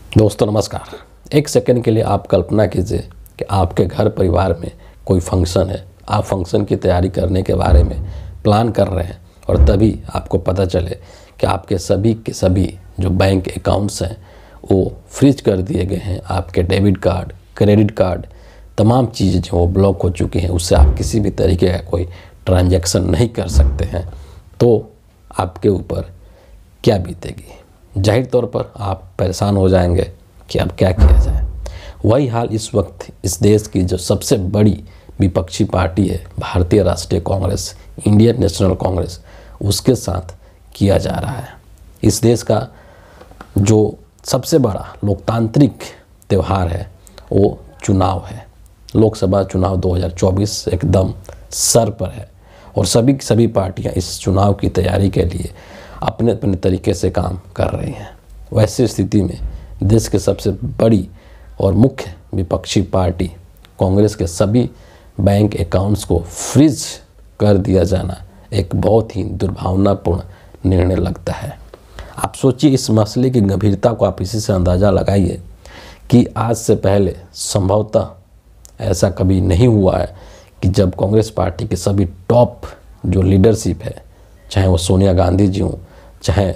दोस्तों नमस्कार। एक सेकंड के लिए आप कल्पना कीजिए कि आपके घर परिवार में कोई फंक्शन है, आप फंक्शन की तैयारी करने के बारे में प्लान कर रहे हैं और तभी आपको पता चले कि आपके सभी के सभी जो बैंक अकाउंट्स हैं वो फ्रीज कर दिए गए हैं। आपके डेबिट कार्ड, क्रेडिट कार्ड, तमाम चीज़ें जो वो ब्लॉक हो चुकी हैं, उससे आप किसी भी तरीके का कोई ट्रांजैक्शन नहीं कर सकते हैं। तो आपके ऊपर क्या बीतेगी? जाहिर तौर पर आप परेशान हो जाएंगे कि अब क्या किया जाए। वही हाल इस वक्त इस देश की जो सबसे बड़ी विपक्षी पार्टी है, भारतीय राष्ट्रीय कांग्रेस, इंडियन नेशनल कांग्रेस, उसके साथ किया जा रहा है। इस देश का जो सबसे बड़ा लोकतांत्रिक त्यौहार है वो चुनाव है। लोकसभा चुनाव 2024 एकदम सर पर है और सभी पार्टियां इस चुनाव की तैयारी के लिए अपने अपने तरीके से काम कर रही हैं। वैसी स्थिति में देश के सबसे बड़ी और मुख्य विपक्षी पार्टी कांग्रेस के सभी बैंक अकाउंट्स को फ्रीज कर दिया जाना एक बहुत ही दुर्भावनापूर्ण निर्णय लगता है। आप सोचिए, इस मसले की गंभीरता को आप इसी से अंदाज़ा लगाइए कि आज से पहले संभवतः ऐसा कभी नहीं हुआ है कि जब कांग्रेस पार्टी के सभी टॉप जो लीडरशिप है, चाहे वो सोनिया गांधी जी हों, चाहे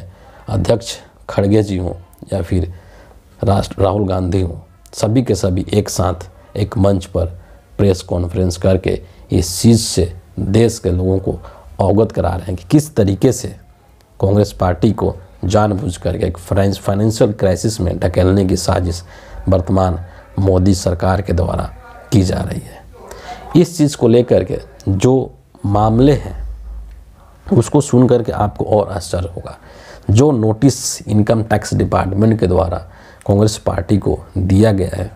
अध्यक्ष खड़गे जी हों या फिर राहुल गांधी हों, सभी के सभी एक साथ एक मंच पर प्रेस कॉन्फ्रेंस करके इस चीज़ से देश के लोगों को अवगत करा रहे हैं कि किस तरीके से कांग्रेस पार्टी को जानबूझ करके एक फाइनेंशियल क्राइसिस में ढकेलने की साजिश वर्तमान मोदी सरकार के द्वारा की जा रही है। इस चीज़ को लेकर के जो मामले हैं उसको सुन करके आपको और आश्चर्य होगा। जो नोटिस इनकम टैक्स डिपार्टमेंट के द्वारा कांग्रेस पार्टी को दिया गया है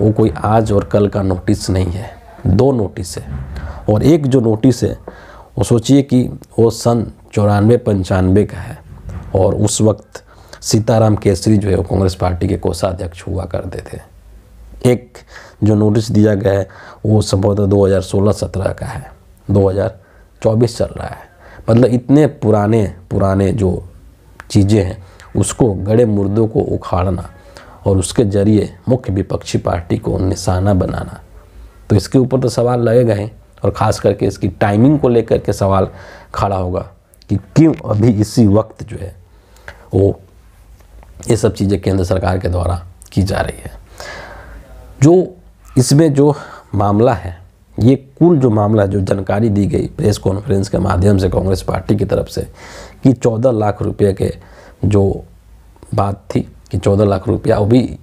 वो कोई आज और कल का नोटिस नहीं है। 2 नोटिस है और एक जो नोटिस है वो सोचिए कि वो सन 94-95 का है और उस वक्त सीताराम केसरी जो है वो कांग्रेस पार्टी के कोषाध्यक्ष हुआ करते थे। एक जो नोटिस दिया गया है वो संभवतः 2016-17 का है, 2024 चल रहा है। मतलब इतने पुराने जो चीज़ें हैं उसको गड़े मुर्दों को उखाड़ना और उसके ज़रिए मुख्य विपक्षी पार्टी को निशाना बनाना, तो इसके ऊपर तो सवाल लगेगा ही। और ख़ास करके इसकी टाइमिंग को लेकर के सवाल खड़ा होगा कि क्यों अभी इसी वक्त जो है वो ये सब चीज़ें केंद्र सरकार के द्वारा की जा रही है। जो इसमें जो मामला है, ये कुल जो मामला जो जानकारी दी गई प्रेस कॉन्फ्रेंस के माध्यम से कांग्रेस पार्टी की तरफ से कि 14 लाख रुपये के जो बात थी कि 14 लाख रुपया, वो भी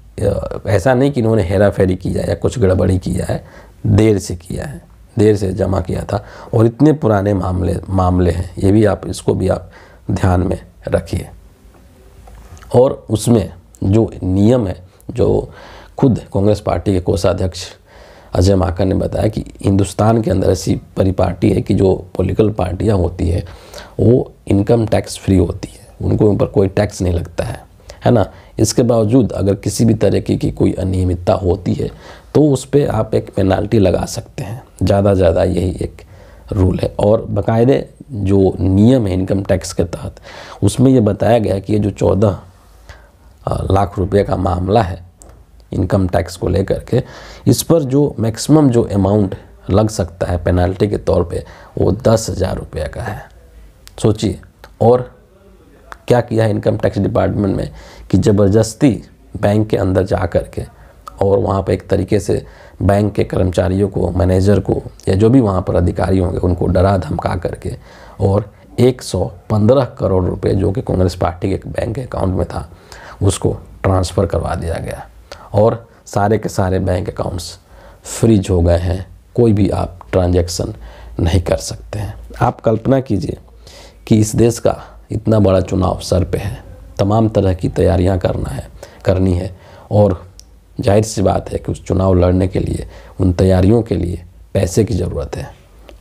ऐसा नहीं कि इन्होंने हेरा फेरी किया या कुछ गड़बड़ी किया है, देर से किया है, देर से जमा किया था और इतने पुराने मामले हैं, ये भी आप इसको भी आप ध्यान में रखिए। और उसमें जो नियम है, जो खुद कांग्रेस पार्टी के कोषाध्यक्ष अजय माकन ने बताया कि हिंदुस्तान के अंदर ऐसी परिपाटी है कि जो पॉलिटिकल पार्टियां होती है वो इनकम टैक्स फ्री होती है, उनको ऊपर कोई टैक्स नहीं लगता है ना। इसके बावजूद अगर किसी भी तरीके की कोई अनियमितता होती है तो उस पर आप एक पेनाल्टी लगा सकते हैं, ज़्यादा यही एक रूल है। और बाकायदे जो नियम है इनकम टैक्स के तहत उसमें ये बताया गया कि ये जो 14 लाख रुपये का मामला है इनकम टैक्स को लेकर के, इस पर जो मैक्सिमम जो अमाउंट लग सकता है पेनाल्टी के तौर पे वो 10,000 रुपये का है। सोचिए। और क्या किया है इनकम टैक्स डिपार्टमेंट में कि ज़बरदस्ती बैंक के अंदर जा कर के और वहाँ पर एक तरीके से बैंक के कर्मचारियों को, मैनेजर को या जो भी वहाँ पर अधिकारी होंगे उनको डरा धमका करके और 115 करोड़ रुपए जो कि कांग्रेस पार्टी के बैंक अकाउंट में था उसको ट्रांसफ़र करवा दिया गया और सारे के सारे बैंक अकाउंट्स फ्रीज हो गए हैं। कोई भी आप ट्रांजैक्शन नहीं कर सकते हैं। आप कल्पना कीजिए कि इस देश का इतना बड़ा चुनाव सर पे है, तमाम तरह की तैयारियां करनी है और जाहिर सी बात है कि उस चुनाव लड़ने के लिए, उन तैयारियों के लिए पैसे की ज़रूरत है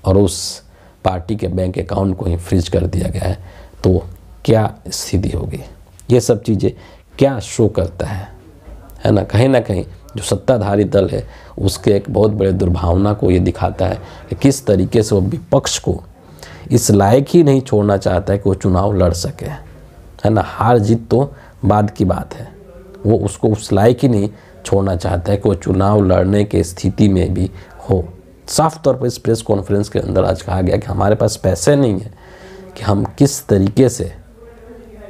और उस पार्टी के बैंक अकाउंट को ही फ्रीज कर दिया गया है, तो क्या स्थिति होगी? ये सब चीज़ें क्या शो करता है ना कहीं जो सत्ताधारी दल है उसके एक बहुत बड़े दुर्भावना को ये दिखाता है कि किस तरीके से वो विपक्ष को इस लायक ही नहीं छोड़ना चाहता है कि वो चुनाव लड़ सके, है ना। हार जीत तो बाद की बात है, वो उसको उस लायक ही नहीं छोड़ना चाहता है कि वो चुनाव लड़ने के स्थिति में भी हो। साफ तौर पर इस प्रेस कॉन्फ्रेंस के अंदर आज कहा गया कि हमारे पास पैसे नहीं है कि हम किस तरीके से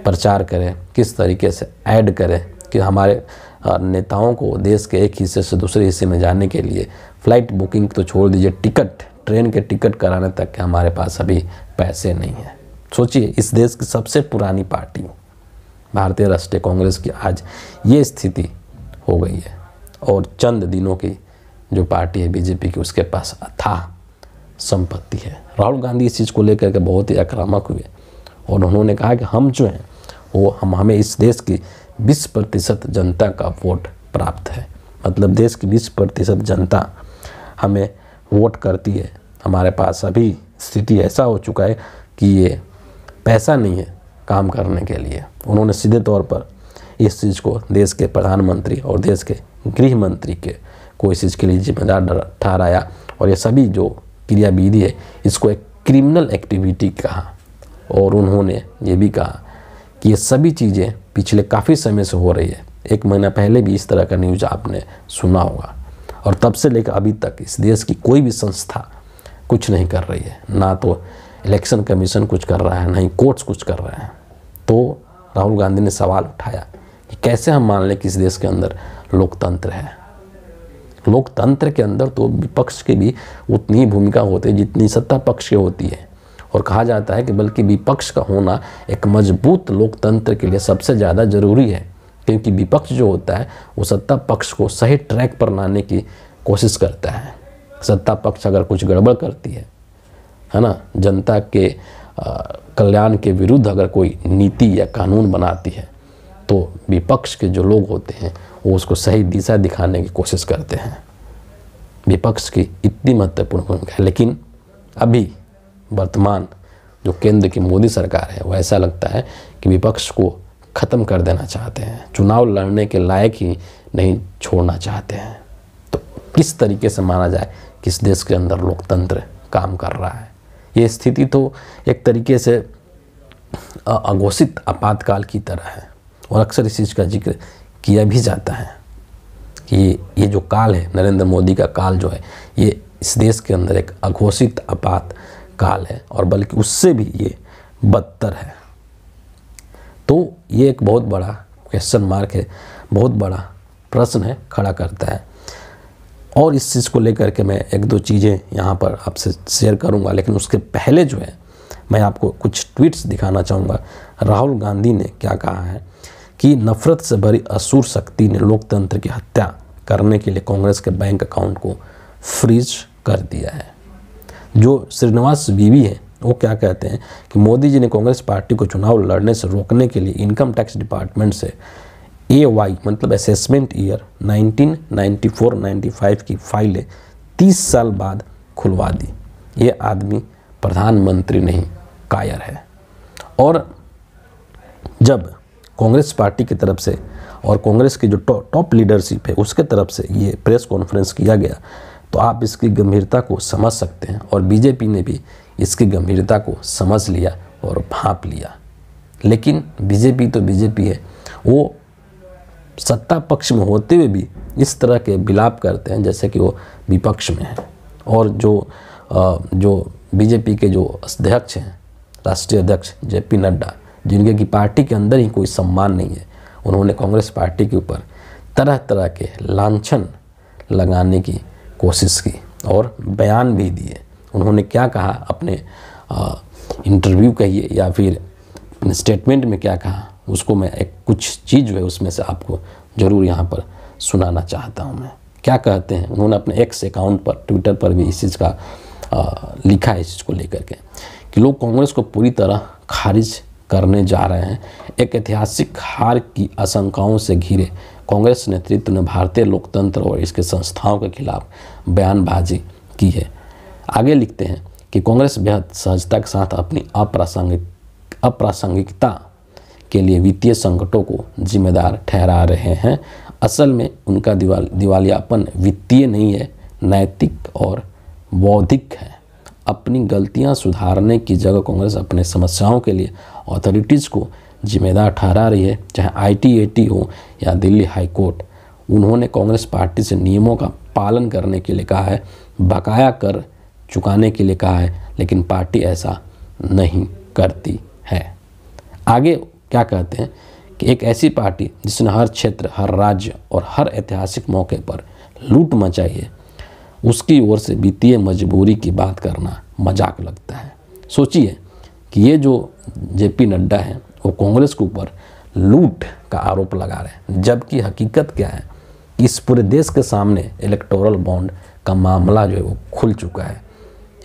प्रचार करें, किस तरीके से ऐड करें, कि हमारे नेताओं को देश के एक हिस्से से दूसरे हिस्से में जाने के लिए फ़्लाइट बुकिंग तो छोड़ दीजिए, टिकट, ट्रेन के टिकट कराने तक के हमारे पास अभी पैसे नहीं हैं। सोचिए, इस देश की सबसे पुरानी पार्टी भारतीय राष्ट्रीय कांग्रेस की आज ये स्थिति हो गई है, और चंद दिनों की जो पार्टी है बीजेपी की, उसके पास अथाह संपत्ति है। राहुल गांधी इस चीज़ को लेकर के बहुत ही आक्रामक हुए और उन्होंने कहा कि हम जो हैं वो हमें इस देश की 20% जनता का वोट प्राप्त है। मतलब देश की 20% जनता हमें वोट करती है। हमारे पास अभी स्थिति ऐसा हो चुका है कि ये पैसा नहीं है काम करने के लिए। उन्होंने सीधे तौर पर इस चीज़ को देश के प्रधानमंत्री और देश के गृह मंत्री के को इस चीज़ के लिए जिम्मेदार ठहराया, और ये सभी जो क्रियाविधि है इसको एक क्रिमिनल एक्टिविटी कहा। और उन्होंने ये भी कहा कि ये सभी चीज़ें पिछले काफ़ी समय से हो रही है। 1 महीना पहले भी इस तरह का न्यूज़ आपने सुना होगा, और तब से लेकर अभी तक इस देश की कोई भी संस्था कुछ नहीं कर रही है। ना तो इलेक्शन कमीशन कुछ कर रहा है, ना ही कोर्ट्स कुछ कर रहे हैं। तो राहुल गांधी ने सवाल उठाया कि कैसे हम मान लें कि इस देश के अंदर लोकतंत्र है। लोकतंत्र के अंदर तो विपक्ष की भी उतनी ही भूमिका होती है जितनी सत्ता पक्ष की होती है, और कहा जाता है कि बल्कि विपक्ष का होना एक मजबूत लोकतंत्र के लिए सबसे ज़्यादा ज़रूरी है, क्योंकि विपक्ष जो होता है वो सत्ता पक्ष को सही ट्रैक पर लाने की कोशिश करता है। सत्ता पक्ष अगर कुछ गड़बड़ करती है ना, जनता के कल्याण के विरुद्ध अगर कोई नीति या कानून बनाती है, तो विपक्ष के जो लोग होते हैं वो उसको सही दिशा दिखाने की कोशिश करते हैं। विपक्ष की इतनी महत्वपूर्ण भूमिका है। लेकिन अभी वर्तमान जो केंद्र की मोदी सरकार है, वो ऐसा लगता है कि विपक्ष को ख़त्म कर देना चाहते हैं, चुनाव लड़ने के लायक ही नहीं छोड़ना चाहते हैं। तो किस तरीके से माना जाए कि इस देश के अंदर लोकतंत्र काम कर रहा है? ये स्थिति तो एक तरीके से अघोषित आपातकाल की तरह है, और अक्सर इस चीज़ का जिक्र किया भी जाता है कि ये जो काल है, नरेंद्र मोदी का काल जो है, ये इस देश के अंदर एक अघोषित आपात काल है, और बल्कि उससे भी ये बदतर है। तो ये एक बहुत बड़ा क्वेश्चन मार्क है, बहुत बड़ा प्रश्न है, खड़ा करता है। और इस चीज़ को लेकर के मैं 1-2 चीज़ें यहाँ पर आपसे शेयर करूँगा, लेकिन उसके पहले जो है मैं आपको कुछ ट्वीट्स दिखाना चाहूँगा। राहुल गांधी ने क्या कहा है कि नफरत से भरी असुर शक्ति ने लोकतंत्र की हत्या करने के लिए कांग्रेस के बैंक अकाउंट को फ्रीज कर दिया है। जो श्रीनिवास बीवी है वो क्या कहते हैं कि मोदी जी ने कांग्रेस पार्टी को चुनाव लड़ने से रोकने के लिए इनकम टैक्स डिपार्टमेंट से AY मतलब असेसमेंट ईयर 1994-95 की फाइलें 30 साल बाद खुलवा दी। ये आदमी प्रधानमंत्री नहीं कायर है। और जब कांग्रेस पार्टी की तरफ से और कांग्रेस की जो टॉप लीडरशिप है उसके तरफ से ये प्रेस कॉन्फ्रेंस किया गया, तो आप इसकी गंभीरता को समझ सकते हैं। और बीजेपी ने भी इसकी गंभीरता को समझ लिया और भांप लिया। लेकिन बीजेपी तो बीजेपी है, वो सत्ता पक्ष में होते हुए भी इस तरह के विलाप करते हैं जैसे कि वो विपक्ष में है। और जो बीजेपी के जो अध्यक्ष हैं, राष्ट्रीय अध्यक्ष JP नड्डा, जिनके की पार्टी के अंदर ही कोई सम्मान नहीं है, उन्होंने कांग्रेस पार्टी के ऊपर तरह तरह के लांछन लगाने की कोशिश की और बयान भी दिए। उन्होंने क्या कहा अपने इंटरव्यू कहिए या फिर अपने स्टेटमेंट में क्या कहा, उसको मैं एक कुछ चीज़ जो है उसमें से आपको ज़रूर यहाँ पर सुनाना चाहता हूँ। मैं क्या कहते हैं, उन्होंने अपने X अकाउंट पर, ट्विटर पर भी इस चीज़ का लिखा है, इस चीज़ को लेकर के कि लोग कांग्रेस को पूरी तरह खारिज करने जा रहे हैं। एक ऐतिहासिक हार की आशंकाओं से घिरे कांग्रेस नेतृत्व ने भारतीय लोकतंत्र और इसके संस्थाओं के खिलाफ बयानबाजी की है। आगे लिखते हैं कि कांग्रेस बेहद सहजता के साथ अपनी अप्रासंगिकता के लिए वित्तीय संकटों को जिम्मेदार ठहरा रहे हैं। असल में उनका दिवालियापन वित्तीय नहीं है, नैतिक और बौद्धिक है। अपनी गलतियां सुधारने की जगह कांग्रेस अपने समस्याओं के लिए अथॉरिटीज़ को जिम्मेदार ठहरा रही है, चाहे IT, AT हो या दिल्ली हाई कोर्ट, उन्होंने कांग्रेस पार्टी से नियमों का पालन करने के लिए कहा है, बकाया कर चुकाने के लिए कहा है, लेकिन पार्टी ऐसा नहीं करती है। आगे क्या कहते हैं कि एक ऐसी पार्टी जिसने हर क्षेत्र, हर राज्य और हर ऐतिहासिक मौके पर लूट मचाई है, उसकी ओर से वित्तीय मजबूरी की बात करना मजाक लगता है। सोचिए कि ये जो जेपी नड्डा हैं वो कांग्रेस के ऊपर लूट का आरोप लगा रहे हैं, जबकि हकीकत क्या है, इस पूरे देश के सामने इलेक्टोरल बॉन्ड का मामला जो है वो खुल चुका है।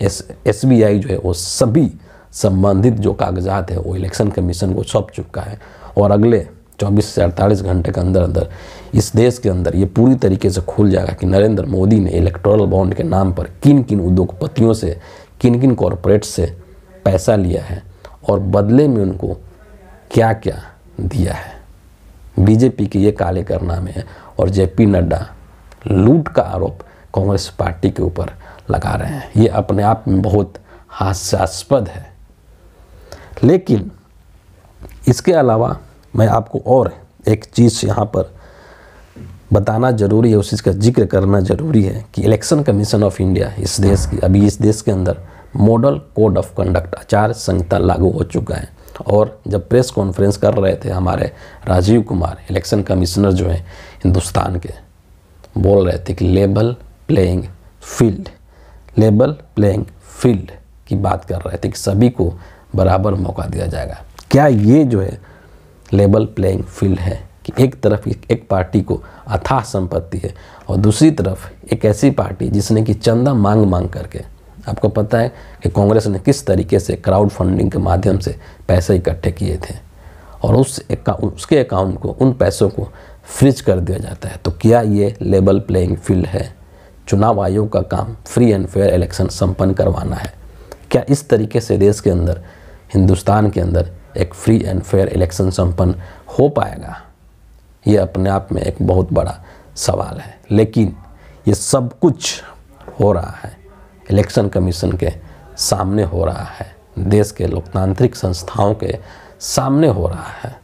SBI जो है वो सभी संबंधित जो कागजात है वो इलेक्शन कमीशन को सौंप चुका है और अगले 24 से 48 घंटे के अंदर अंदर इस देश के अंदर ये पूरी तरीके से खुल जाएगा कि नरेंद्र मोदी ने इलेक्टोरल बॉन्ड के नाम पर किन किन उद्योगपतियों से, किन किन कॉरपोरेट से पैसा लिया है और बदले में उनको क्या क्या दिया है। बीजेपी के ये काले कारनामे हैं और जेपी नड्डा लूट का आरोप कांग्रेस पार्टी के ऊपर लगा रहे हैं। ये अपने आप में बहुत हास्यास्पद है। लेकिन इसके अलावा मैं आपको और एक चीज़ यहाँ पर बताना ज़रूरी है, उस चीज़ का जिक्र करना ज़रूरी है कि इलेक्शन कमीशन ऑफ इंडिया इस देश की, अभी इस देश के अंदर मॉडल कोड ऑफ कंडक्ट आचार संहिता लागू हो चुका है। और जब प्रेस कॉन्फ्रेंस कर रहे थे हमारे राजीव कुमार, इलेक्शन कमिश्नर जो हैं हिंदुस्तान के, बोल रहे थे कि लेवल प्लेइंग फील्ड की बात कर रहे थे कि सभी को बराबर मौका दिया जाएगा। क्या ये जो है लेवल प्लेइंग फील्ड है कि एक तरफ एक पार्टी को अथाह संपत्ति है और दूसरी तरफ एक ऐसी पार्टी जिसने कि चंदा मांग करके, आपको पता है कि कांग्रेस ने किस तरीके से क्राउड फंडिंग के माध्यम से पैसे इकट्ठे किए थे और उसके अकाउंट को, उन पैसों को फ्रीज कर दिया जाता है। तो क्या ये लेवल प्लेइंग फील्ड है? चुनाव आयोग का काम फ्री एंड फेयर इलेक्शन संपन्न करवाना है। क्या इस तरीके से देश के अंदर, हिंदुस्तान के अंदर एक फ्री एंड फेयर इलेक्शन संपन्न हो पाएगा? ये अपने आप में एक बहुत बड़ा सवाल है। लेकिन ये सब कुछ हो रहा है इलेक्शन कमीशन के सामने हो रहा है, देश के लोकतांत्रिक संस्थाओं के सामने हो रहा है।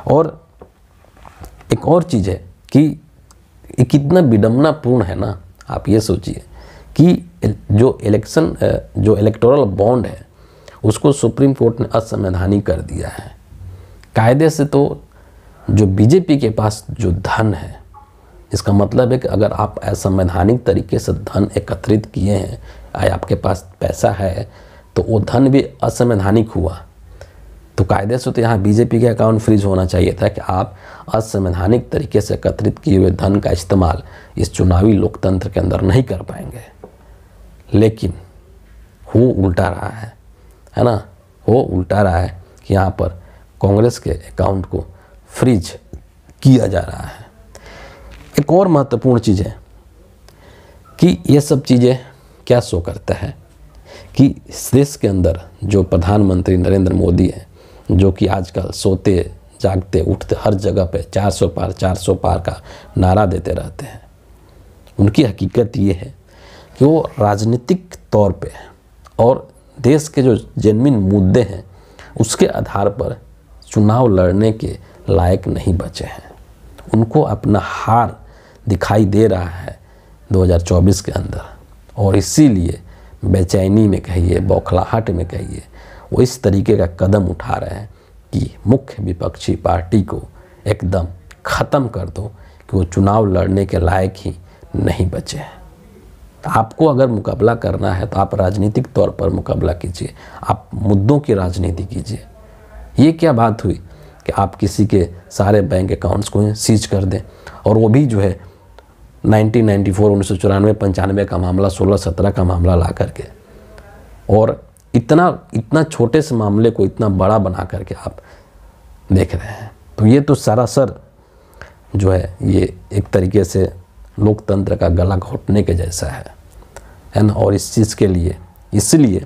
और एक और चीज़ है कि कितना विडंबनापूर्ण है ना, आप ये सोचिए कि जो इलेक्टोरल बॉन्ड है उसको सुप्रीम कोर्ट ने असंवैधानिक कर दिया है। कायदे से तो जो बीजेपी के पास जो धन है, इसका मतलब है कि अगर आप असंवैधानिक तरीके से धन एकत्रित किए हैं, आपके पास पैसा है, तो वो धन भी असंवैधानिक हुआ। तो कायदे से तो यहाँ बीजेपी के अकाउंट फ्रीज होना चाहिए था कि आप असंवैधानिक तरीके से एकत्रित किए हुए धन का इस्तेमाल इस चुनावी लोकतंत्र के अंदर नहीं कर पाएंगे। लेकिन हो उल्टा रहा है ना, हो उल्टा रहा है कि यहाँ पर कांग्रेस के अकाउंट को फ्रीज किया जा रहा है। एक और महत्वपूर्ण चीज़ है कि ये सब चीज़ें क्या शो करता है कि इस देश के अंदर जो प्रधानमंत्री नरेंद्र मोदी हैं, जो कि आजकल सोते जागते उठते हर जगह पे 400 पार का नारा देते रहते हैं, उनकी हकीकत ये है कि वो राजनीतिक तौर पे और देश के जो जेन्युइन मुद्दे हैं उसके आधार पर चुनाव लड़ने के लायक नहीं बचे हैं। उनको अपना हार दिखाई दे रहा है 2024 के अंदर, और इसीलिए बेचैनी में कहिए, बौखलाहट में कहिए, वो इस तरीके का कदम उठा रहे हैं कि मुख्य विपक्षी पार्टी को एकदम ख़त्म कर दो कि वो चुनाव लड़ने के लायक ही नहीं बचे हैं। आपको अगर मुकाबला करना है तो आप राजनीतिक तौर पर मुकाबला कीजिए, आप मुद्दों की राजनीति कीजिए। ये क्या बात हुई कि आप किसी के सारे बैंक अकाउंट्स को सीज कर दें, और वो भी जो है 1994, 1994-95 का मामला, 16-17 का मामला ला करके, और इतना छोटे से मामले को इतना बड़ा बना करके आप देख रहे हैं। तो ये तो सरासर जो है ये एक तरीके से लोकतंत्र का गला घोटने के जैसा है ना। और इस चीज़ के लिए इसलिए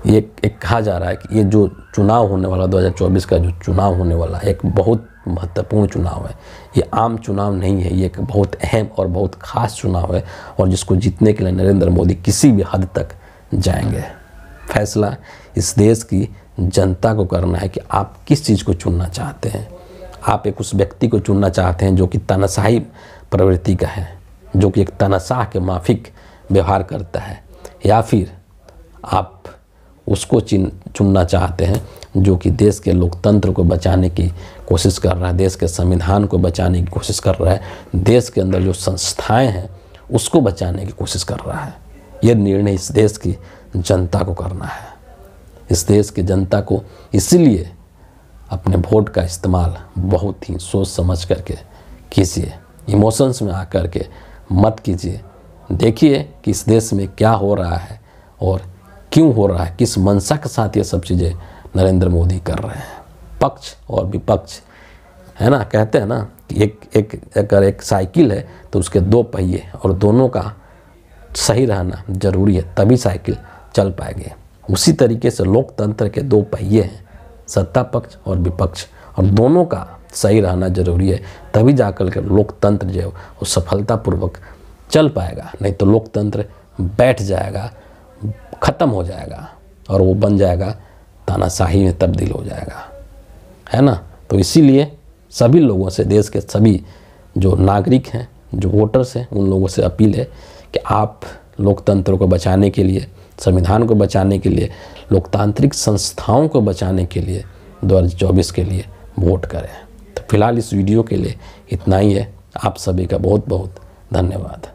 ये एक कहा जा रहा है कि ये जो चुनाव होने वाला 2024 का जो चुनाव होने वाला एक बहुत महत्वपूर्ण चुनाव है। ये आम चुनाव नहीं है, ये एक बहुत अहम और बहुत ख़ास चुनाव है, और जिसको जीतने के लिए नरेंद्र मोदी किसी भी हद तक जाएंगे। फैसला इस देश की जनता को करना है कि आप किस चीज़ को चुनना चाहते हैं। आप एक उस व्यक्ति को चुनना चाहते हैं जो कि तानाशाही प्रवृत्ति का है, जो कि एक तानाशाह के माफिक व्यवहार करता है, या फिर आप उसको चुनना चाहते हैं जो कि देश के लोकतंत्र को बचाने की कोशिश कर रहा है, देश के संविधान को बचाने की कोशिश कर रहा है, देश के अंदर जो संस्थाएं हैं उसको बचाने की कोशिश कर रहा है। ये निर्णय इस देश की जनता को करना है। इस देश की जनता को इसीलिए अपने वोट का इस्तेमाल बहुत ही सोच समझ करके कीजिए, इमोशंस में आकर के मत कीजिए। देखिए कि इस देश में क्या हो रहा है और क्यों हो रहा है, किस मंशा के साथ ये सब चीज़ें नरेंद्र मोदी कर रहे हैं। पक्ष और विपक्ष है ना, कहते हैं ना कि अगर एक साइकिल है तो उसके दो पहिए और दोनों का सही रहना जरूरी है, तभी साइकिल चल पाएगी। उसी तरीके से लोकतंत्र के दो पहिए हैं, सत्ता पक्ष और विपक्ष, और दोनों का सही रहना जरूरी है, तभी जाकर के लोकतंत्र जो है वो सफलतापूर्वक चल पाएगा। नहीं तो लोकतंत्र बैठ जाएगा, ख़त्म हो जाएगा और वो बन जाएगा तानाशाही में तब्दील हो जाएगा, है ना। तो इसीलिए सभी लोगों से, देश के सभी जो नागरिक हैं, जो वोटर्स हैं, उन लोगों से अपील है कि आप लोकतंत्र को बचाने के लिए, संविधान को बचाने के लिए, लोकतांत्रिक संस्थाओं को बचाने के लिए 2024 के लिए वोट करें। तो फिलहाल इस वीडियो के लिए इतना ही है। आप सभी का बहुत बहुत धन्यवाद।